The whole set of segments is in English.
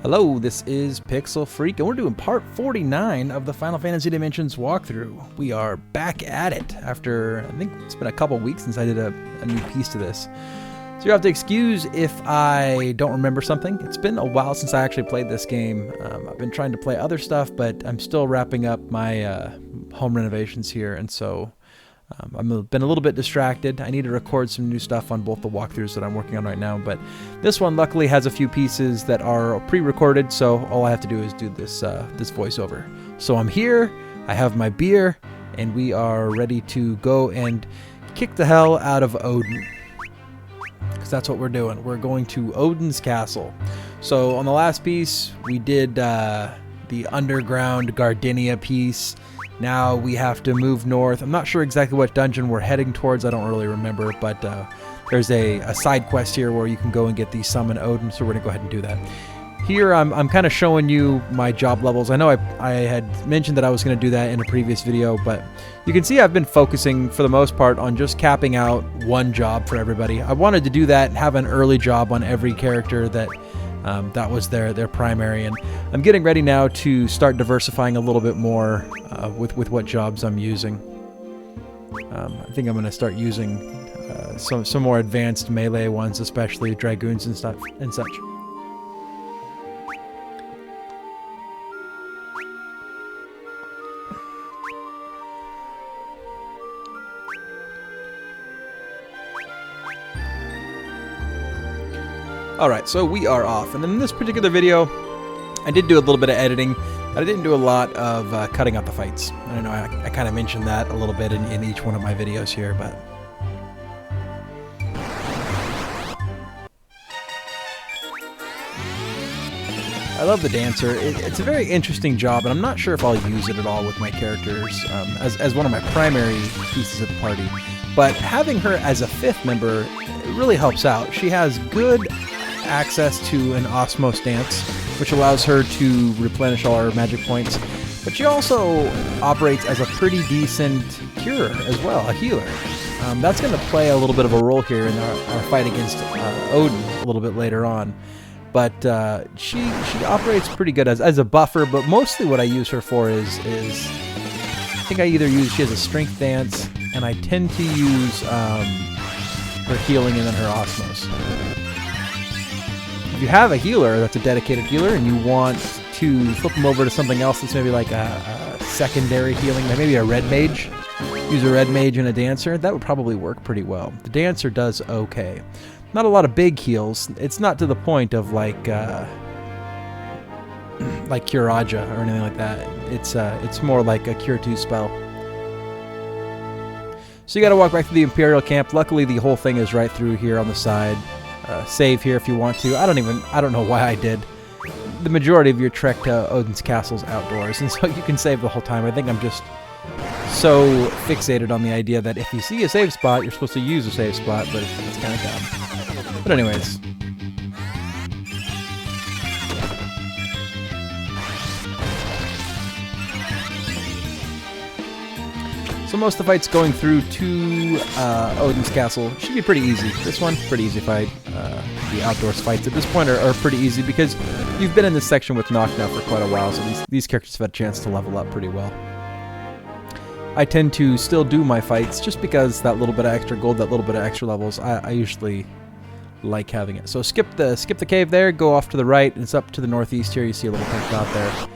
Hello, this is Pixel Freak, and we're doing part 49 of the Final Fantasy Dimensions walkthrough. We are back at it after, I think it's been a couple weeks since I did a new piece to this. So you have to excuse if I don't remember something. It's been a while since I actually played this game. I've been trying to play other stuff, but I'm still wrapping up my home renovations here, and so I've been a little bit distracted. I need to record some new stuff on both the walkthroughs that I'm working on right now, but this one luckily has a few pieces that are pre-recorded, so all I have to do is do this voiceover. So I'm here, I have my beer, and we are ready to go and kick the hell out of Odin. Because that's what we're doing. We're going to Odin's castle. So on the last piece, we did the underground Gardenia piece. Now we have to move north. I'm not sure exactly what dungeon we're heading towards. I don't really remember, but there's a side quest here where you can go and get the summon Odin, so we're going to go ahead and do that. Here I'm kind of showing you my job levels. I know I had mentioned that I was going to do that in a previous video, but you can see I've been focusing for the most part on just capping out one job for everybody. I wanted to do that and have an early job on every character that was their primary, and I'm getting ready now to start diversifying a little bit more with what jobs I'm using. I think I'm going to start using some more advanced melee ones, especially dragoons and stuff and such. Alright, so we are off, and in this particular video, I did do a little bit of editing, but I didn't do a lot of cutting out the fights. I don't know, I kind of mentioned that a little bit in each one of my videos here, but... I love the dancer. It's a very interesting job, and I'm not sure if I'll use it at all with my characters as one of my primary pieces of the party. But having her as a fifth member, it really helps out. She has good access to an Osmos dance, which allows her to replenish all her magic points, but she also operates as a pretty decent curer as well, a healer. That's going to play a little bit of a role here in our fight against Odin a little bit later on, but she operates pretty good as a buffer, but mostly what I use her for is I think she has a strength dance, and I tend to use her healing and then her Osmos. If you have a healer that's a dedicated healer and you want to flip them over to something else that's maybe like a secondary healing, maybe a red mage, use a red mage and a dancer, that would probably work pretty well. The dancer does okay. Not a lot of big heals. It's not to the point of like Curaja or anything like that. It's more like a Cure 2 spell. So you got to walk back to the Imperial camp. Luckily, the whole thing is right through here on the side. Save here if you want to. I don't know why I did. The majority of your trek to Odin's castle is outdoors, and so you can save the whole time. I think I'm just so fixated on the idea that if you see a save spot, you're supposed to use a save spot, but it's kind of dumb. But anyways. So most of the fights going through to Odin's castle should be pretty easy. This one, pretty easy fight. The outdoors fights at this point are pretty easy because you've been in this section with Noct now for quite a while, so these characters have had a chance to level up pretty well. I tend to still do my fights just because that little bit of extra gold, that little bit of extra levels, I usually like having it. So skip the cave there, go off to the right, and it's up to the northeast here. You see a little pink dot there.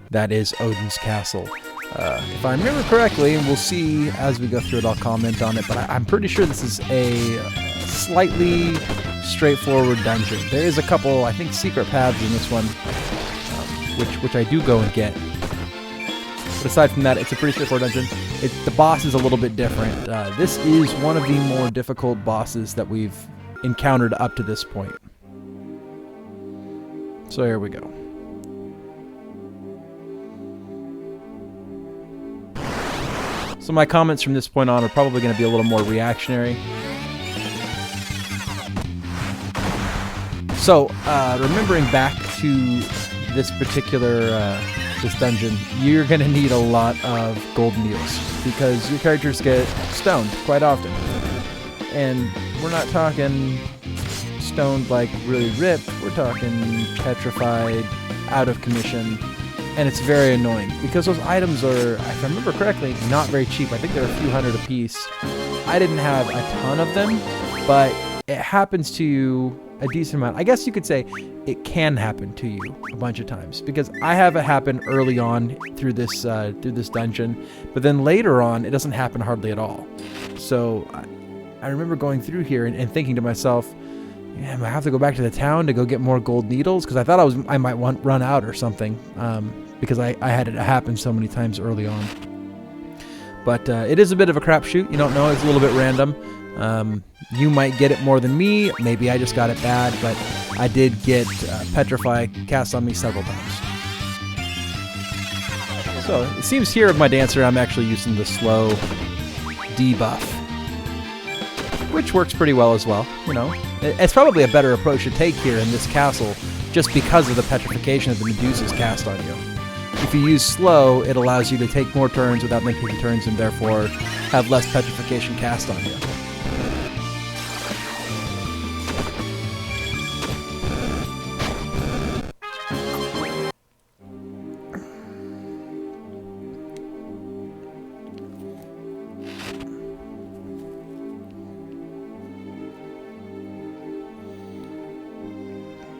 That is Odin's castle. If I remember correctly, and we'll see as we go through it, I'll comment on it, but I'm pretty sure this is a slightly straightforward dungeon. There is a couple, I think, secret paths in this one, which I do go and get. But aside from that, it's a pretty straightforward dungeon. The boss is a little bit different. This is one of the more difficult bosses that we've encountered up to this point. So here we go. So my comments from this point on are probably going to be a little more reactionary. So, remembering back to this particular this dungeon, you're going to need a lot of golden eels because your characters get stoned quite often. And we're not talking stoned like really ripped. We're talking petrified, out of commission. And it's very annoying because those items are, if I remember correctly, not very cheap. I think they're a few hundred a piece. I didn't have a ton of them, but it happens to you a decent amount. I guess you could say it can happen to you a bunch of times because I have it happen early on through this dungeon, but then later on it doesn't happen hardly at all. So I remember going through here and thinking to myself, yeah, I have to go back to the town to go get more gold needles because I thought I might run out or something because I had it happen so many times early on. But it is a bit of a crapshoot. You don't know. It's a little bit random. You might get it more than me. Maybe I just got it bad, but I did get Petrify cast on me several times. So it seems here with my Dancer I'm actually using the slow debuff, which works pretty well as well. You know, it's probably a better approach to take here in this castle just because of the petrification that the Medusa's cast on you. If you use slow, it allows you to take more turns without making turns and therefore have less petrification cast on you.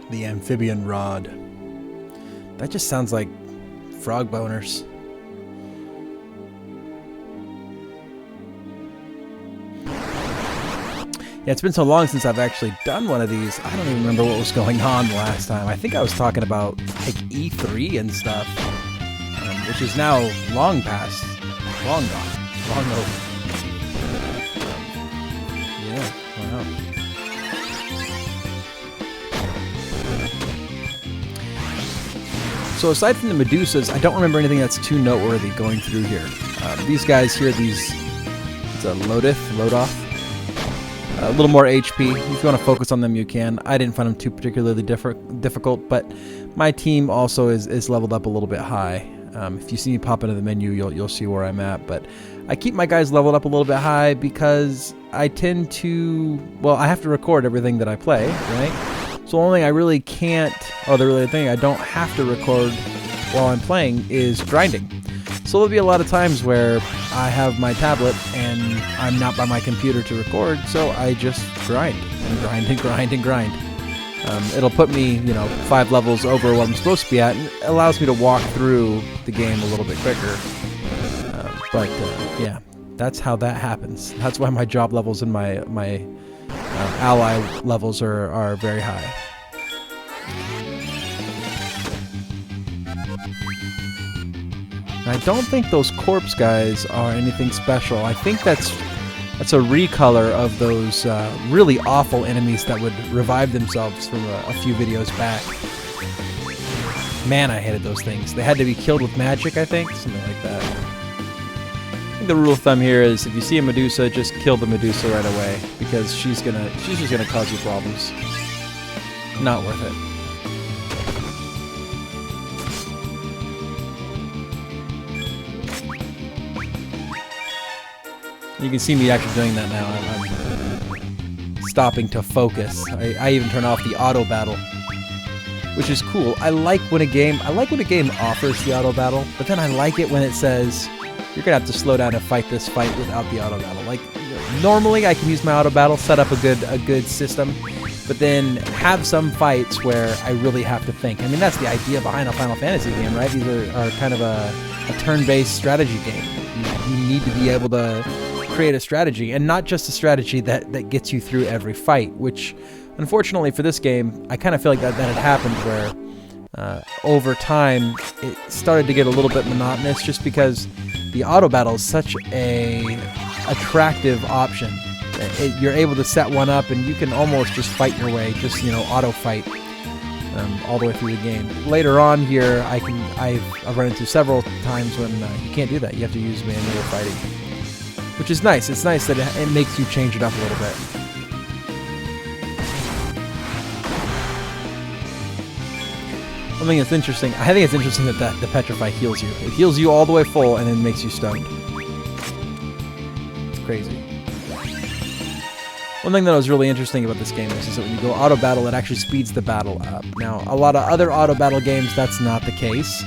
The amphibian rod. That just sounds like frog boners. Yeah, it's been so long since I've actually done one of these. I don't even remember what was going on the last time. I think I was talking about like E3 and stuff, which is now long past, long gone, long over. Yeah, wow. So aside from the Medusas, I don't remember anything that's too noteworthy going through here. These guys here, it's a Lodoth. A little more HP. If you want to focus on them, you can. I didn't find them too particularly difficult, but my team also is leveled up a little bit high. If you see me pop into the menu, you'll see where I'm at. But I keep my guys leveled up a little bit high because I tend to, well, I have to record everything that I play, right? So the only thing I really can't, the really thing I don't have to record while I'm playing is grinding. So there'll be a lot of times where I have my tablet and I'm not by my computer to record, so I just grind and grind and grind and grind. It'll put me, 5 levels over what I'm supposed to be at, and it allows me to walk through the game a little bit quicker. Yeah, that's how that happens. That's why my job levels and my ally levels are very high. I don't think those corpse guys are anything special. I think that's a recolor of those really awful enemies that would revive themselves from a few videos back. Man, I hated those things. They had to be killed with magic, I think, something like that. I think the rule of thumb here is if you see a Medusa, just kill the Medusa right away because she's just gonna cause you problems. Not worth it. You can see me actually doing that now. I'm stopping to focus. I even turn off the auto battle, which is cool. I like when a game offers the auto battle, but then I like it when it says you're gonna have to slow down to fight this fight without the auto battle. Like normally I can use my auto battle, set up a good system, but then have some fights where I really have to think. I mean, that's the idea behind a Final Fantasy game, right? These are kind of a turn-based strategy game. You need to be able to create a strategy, and not just a strategy that gets you through every fight, which unfortunately for this game I kind of feel like that had happened where over time it started to get a little bit monotonous just because the auto battle is such a attractive option. You're able to set one up and you can almost just fight your way, just auto fight all the way through the game. Later on here I've run into several times when you can't do that. You have to use manual fighting, which is nice. It's nice that it makes you change it up a little bit. I think it's interesting. I think it's interesting that the Petrify heals you. It heals you all the way full and then makes you stoned. It's crazy. One thing that was really interesting about this game is that when you go auto battle, it actually speeds the battle up. Now, a lot of other auto battle games, that's not the case.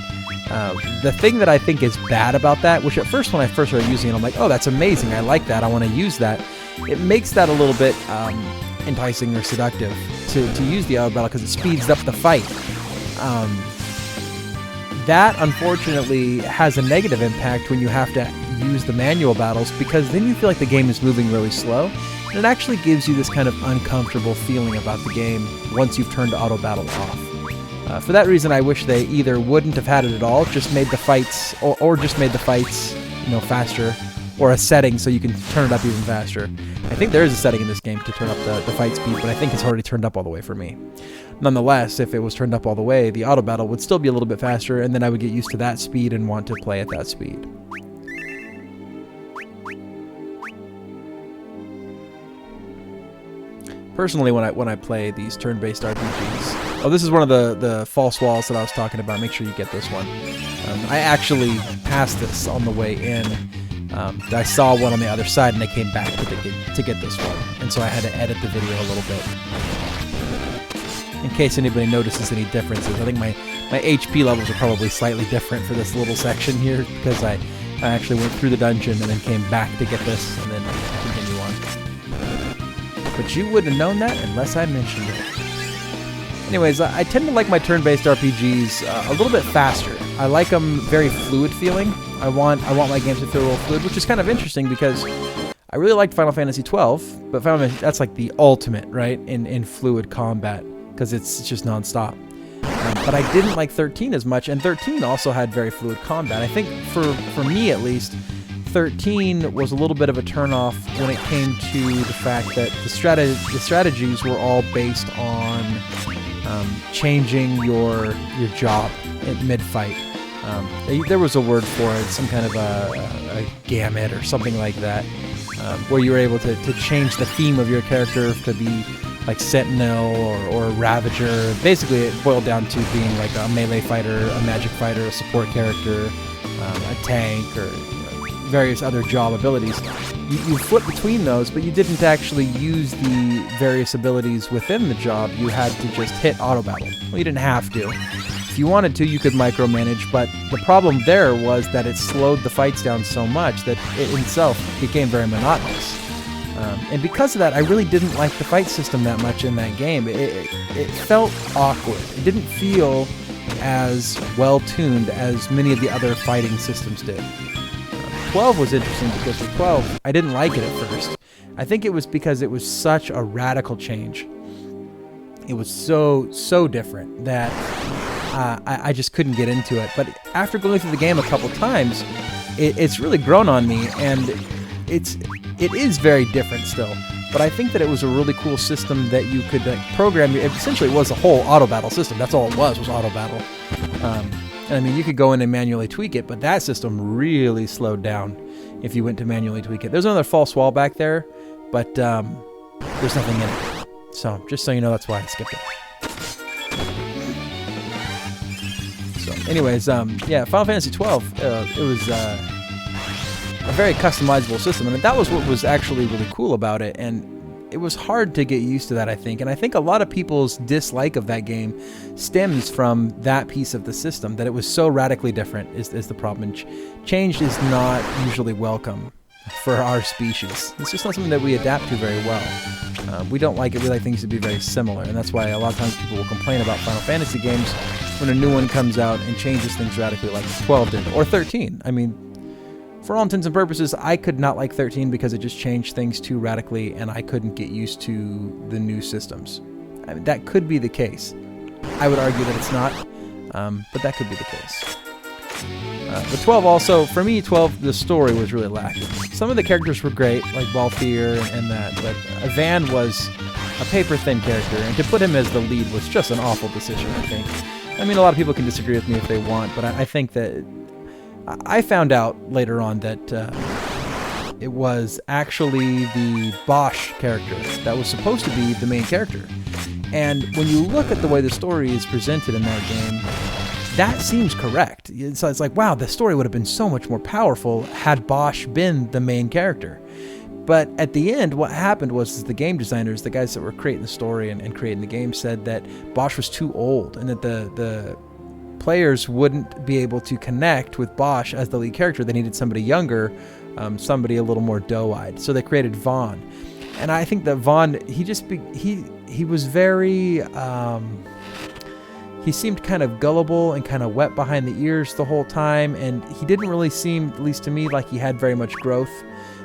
The thing that I think is bad about that, which at first when I first started using it, I'm like, oh, that's amazing, I like that, I want to use that. It makes that a little bit enticing or seductive to use the auto battle because it speeds up the fight. That, unfortunately, has a negative impact when you have to use the manual battles, because then you feel like the game is moving really slow, and it actually gives you this kind of uncomfortable feeling about the game once you've turned auto battle off. For that reason, I wish they either wouldn't have had it at all, just made the fights, or just made the fights, faster, or a setting so you can turn it up even faster. I think there is a setting in this game to turn up the fight speed, but I think it's already turned up all the way for me. Nonetheless, if it was turned up all the way, the auto battle would still be a little bit faster, and then I would get used to that speed and want to play at that speed. Personally, when I play these turn-based RPGs, this is one of the false walls that I was talking about. Make sure you get this one. I actually passed this on the way in. I saw one on the other side, and I came back to get this one, and so I had to edit the video a little bit. In case anybody notices any differences, I think my HP levels are probably slightly different for this little section here, because I actually went through the dungeon and then came back to get this, and then continue on. But you wouldn't have known that unless I mentioned it. Anyways, I tend to like my turn-based RPGs a little bit faster. I like them very fluid feeling. I want my games to feel real fluid, which is kind of interesting because I really liked Final Fantasy XII, but that's like the ultimate, right, in fluid combat, because it's just nonstop. But I didn't like 13 as much, and 13 also had very fluid combat. I think for me at least, 13 was a little bit of a turnoff when it came to the fact that the strategies were all based on changing your job at mid-fight. There was a word for it, some kind of a gamut or something like that, where you were able to change the theme of your character to be like Sentinel or Ravager. Basically, it boiled down to being like a melee fighter, a magic fighter, a support character, a tank, or various other job abilities. You flip between those, but you didn't actually use the various abilities within the job. You had to just hit auto battle. Well, you didn't have to. If you wanted to, you could micromanage, but the problem there was that it slowed the fights down so much that it itself became very monotonous. And because of that, I really didn't like the fight system that much in that game. It felt awkward. It didn't feel as well-tuned as many of the other fighting systems did. 12 was interesting because with 12, I didn't like it at first. I think it was because it was such a radical change. It was so different that I just couldn't get into it. But after going through the game a couple times, it's really grown on me, and it is very different still. But I think that it was a really cool system that you could program. Essentially, it was a whole auto battle system. That's all it was auto battle. And I mean, you could go in and manually tweak it, but that system really slowed down if you went to manually tweak it. There's another false wall back there, but there's nothing in it. So, just so you know, that's why I skipped it. So, anyways, yeah, Final Fantasy XII, it was a very customizable system, and that was what was actually really cool about it, and it was hard to get used to that, I think. And I think a lot of people's dislike of that game stems from that piece of the system, that it was so radically different is the problem. And change is not usually welcome for our species. It's just not something that we adapt to very well. We don't like it. We like things to be very similar, and that's why a lot of times people will complain about Final Fantasy games when a new one comes out and changes things radically, like 12 did, or 13. I mean, for all intents and purposes, I could not like 13 because it just changed things too radically, and I couldn't get used to the new systems. I mean, that could be the case. I would argue that it's not, but that could be the case. But 12 also, for me, 12, the story was really lacking. Some of the characters were great, like Balthier and that, but Van was a paper-thin character, and to put him as the lead was just an awful decision, I think. I mean, a lot of people can disagree with me if they want, but I think that I found out later on that it was actually the Bosch character that was supposed to be the main character. And when you look at the way the story is presented in that game, that seems correct. So it's like, wow, the story would have been so much more powerful had Bosch been the main character. But at the end, what happened was the game designers, the guys that were creating the story and creating the game, said that Bosch was too old and that the players wouldn't be able to connect with Bosch as the lead character. They needed somebody younger, somebody a little more doe-eyed. So they created Vaughn. And I think that Vaughn, he was very... he seemed kind of gullible and kind of wet behind the ears the whole time, and he didn't really seem, at least to me, like he had very much growth.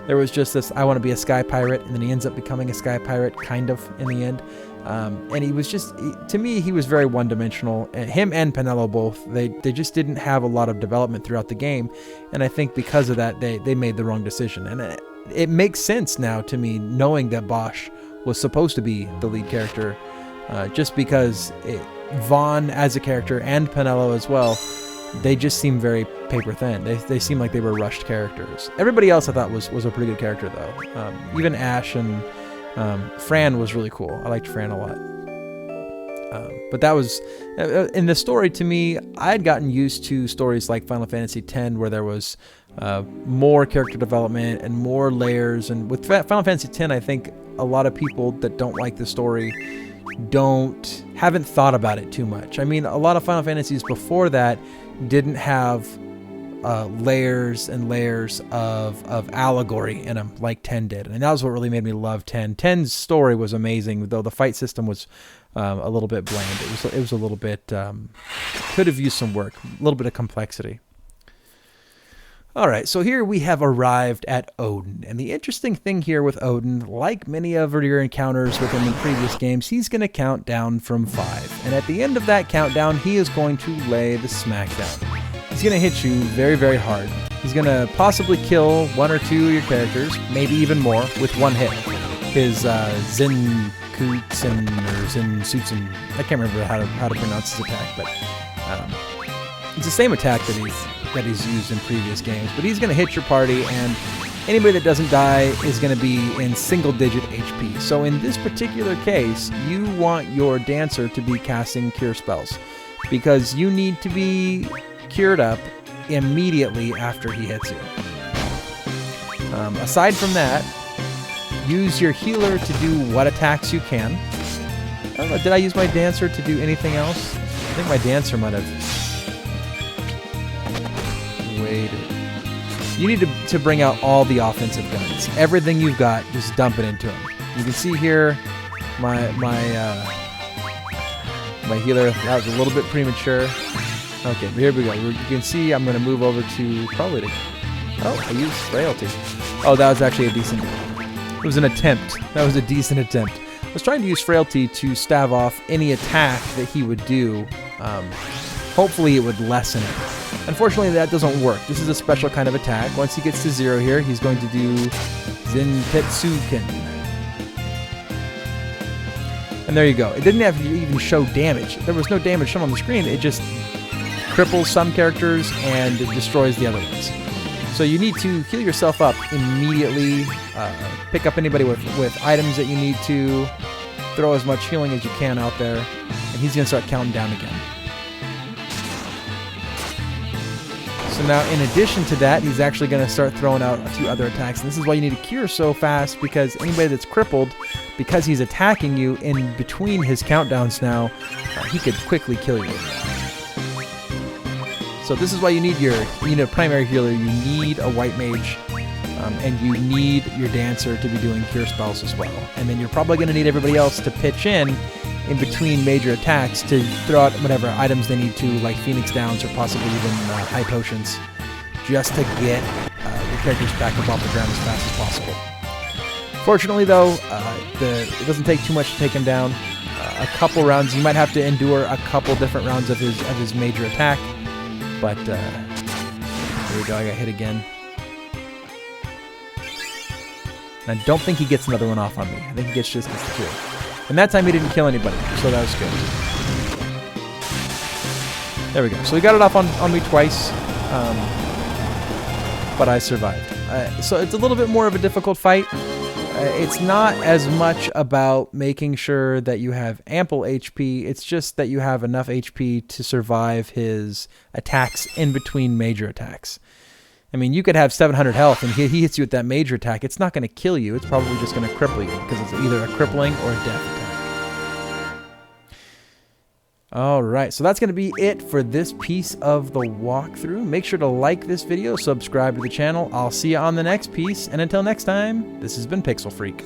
There was just this, I want to be a sky pirate, and then he ends up becoming a sky pirate, kind of, in the end. And he was just, to me, he was very one-dimensional. Him and Penelo both, they just didn't have a lot of development throughout the game, and I think because of that, they made the wrong decision. And it makes sense now to me, knowing that Bosch was supposed to be the lead character, just because Vaughn as a character and Penelo as well, they just seem very paper thin. They seem like they were rushed characters. Everybody else I thought was a pretty good character though. Even Ash and Fran was really cool. I liked Fran a lot. But that was in the story. To me, I had gotten used to stories like Final Fantasy X, where there was more character development and more layers. And with Final Fantasy X, I think a lot of people that don't like the story haven't thought about it too much. I mean, a lot of Final Fantasies before that didn't have layers and layers of allegory in them like 10 did, and that was what really made me love 10. 10's story was amazing, though the fight system was a little bit bland. It was a little bit could have used some work, a little bit of complexity. All right, so here we have arrived at Odin. And the interesting thing here with Odin, like many of your encounters within the previous games, he's going to count down from 5. And at the end of that countdown, he is going to lay the smackdown. He's going to hit you very, very hard. He's going to possibly kill 1 or 2 of your characters, maybe even more, with one hit. His Zinkutsen or Zinsutsen, I can't remember how to pronounce his attack, but it's the same attack that he's used in previous games, but he's going to hit your party, and anybody that doesn't die is going to be in single-digit HP. So in this particular case, you want your dancer to be casting cure spells, because you need to be cured up immediately after he hits you. Aside from that, use your healer to do what attacks you can. I don't know, did I use my dancer to do anything else? I think my dancer might have... You need to bring out all the offensive guns. Everything you've got, just dump it into him. You can see here, my healer, that was a little bit premature. Okay, here we go. You can see I'm going to move over to probably I used frailty. Oh, that was actually a decent... It was an attempt. That was a decent attempt. I was trying to use frailty to stave off any attack that he would do. Hopefully it would lessen it. Unfortunately, that doesn't work. This is a special kind of attack. Once he gets to 0 here, he's going to do Zenpetsuken. And there you go. It didn't have to even show damage. There was no damage shown on the screen. It just cripples some characters and it destroys the other ones. So you need to heal yourself up immediately. Pick up anybody with items that you need to. Throw as much healing as you can out there. And he's going to start counting down again. So now, in addition to that, he's actually going to start throwing out a few other attacks. And this is why you need to cure so fast, because anybody that's crippled, because he's attacking you in between his countdowns now, he could quickly kill you. So this is why you need a primary healer. You need a white mage, and you need your dancer to be doing cure spells as well. And then you're probably going to need everybody else to pitch in between major attacks to throw out whatever items they need to, like Phoenix Downs or possibly even high potions, just to get your characters back up off the ground as fast as possible. Fortunately, though, it doesn't take too much to take him down. A couple rounds, you might have to endure a couple different rounds of his major attack, but there we go. I got hit again. And I don't think he gets another one off on me. I think he gets the 2. And that time he didn't kill anybody, so that was good. There we go. So he got it off on me twice, but I survived. So it's a little bit more of a difficult fight. It's not as much about making sure that you have ample HP. It's just that you have enough HP to survive his attacks in between major attacks. I mean, you could have 700 health and he hits you with that major attack. It's not going to kill you. It's probably just going to cripple you because it's either a crippling or a death attack. All right, so that's going to be it for this piece of the walkthrough. Make sure to like this video, subscribe to the channel. I'll see you on the next piece. And until next time, this has been Pixel Freak.